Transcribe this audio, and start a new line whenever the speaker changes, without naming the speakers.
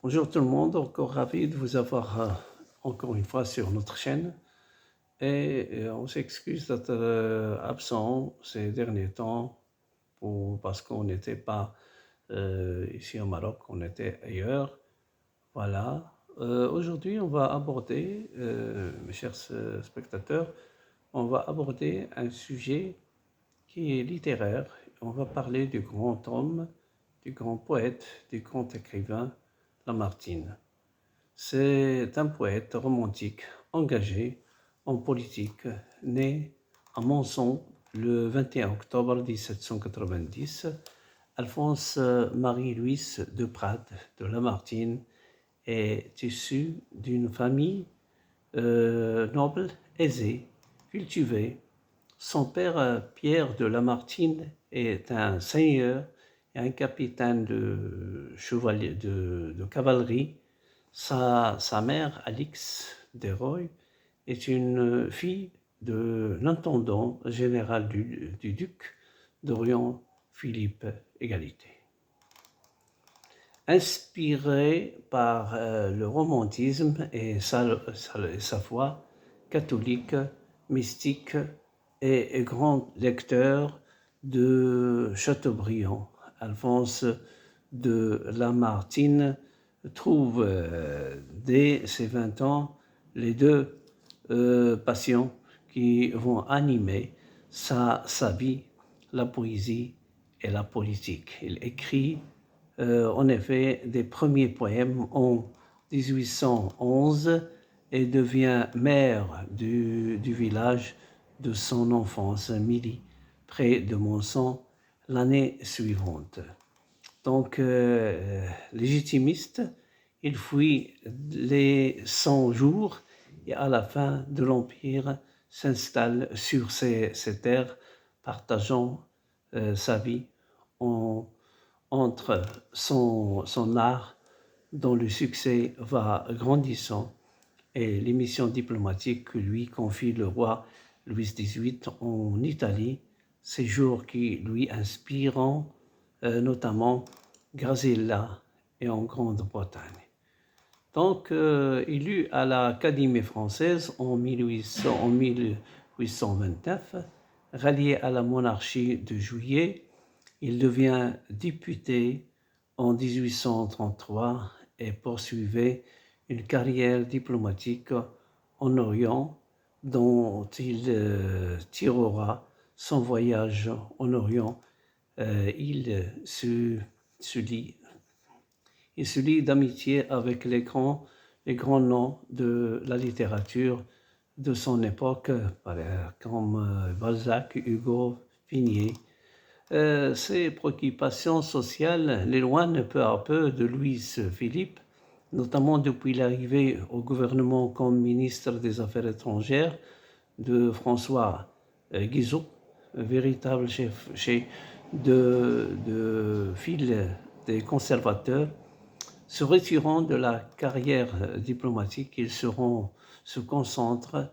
Bonjour tout le monde, encore ravi de vous avoir encore une fois sur notre chaîne. Et on s'excuse d'être absent ces derniers temps parce qu'on n'était pas ici au Maroc, on était ailleurs. Voilà. Aujourd'hui, on va aborder, mes chers spectateurs, on va aborder un sujet qui est littéraire. On va parler du grand homme, du grand poète, du grand écrivain Lamartine. C'est un poète romantique engagé en politique, né à Monson le 21 octobre 1790. Alphonse Marie-Louis de Prat de Lamartine est issu d'une famille noble, aisée, cultivée. Son père, Pierre de Lamartine, est un seigneur et un capitaine de cavalerie. Sa mère, Alix Desroy, est une fille de l'intendant général du duc d'Orient, Philippe Égalité. Inspiré par le romantisme et sa foi catholique, mystique et grand lecteur de Chateaubriand, Alphonse de Lamartine trouve dès ses 20 ans les deux passions qui vont animer sa vie, la poésie et la politique. Il écrit en effet des premiers poèmes en 1811 et devient maire du village de son enfance, Milly, près de Monson, l'année suivante. Donc, légitimiste, il fuit les 100 jours et à la fin de l'Empire s'installe sur ces terres, partageant sa vie entre son art, dont le succès va grandissant, et les missions diplomatiques que lui confie le roi Louis XVIII en Italie, séjours qui lui inspirent notamment Grazella et en Grande-Bretagne. Donc, élu à l'Académie française en 1829, rallié à la monarchie de Juillet, il devient député en 1833 et poursuivait une carrière diplomatique en Orient dont il tirera son voyage en Orient. Il se lie d'amitié avec les grands noms de la littérature de son époque, comme Balzac, Hugo, Vignier. Ses préoccupations sociales l'éloignent peu à peu de Louis-Philippe, notamment depuis l'arrivée au gouvernement comme ministre des Affaires étrangères de François Guizot, véritable chef de file des conservateurs. Se retirant de la carrière diplomatique, il se concentre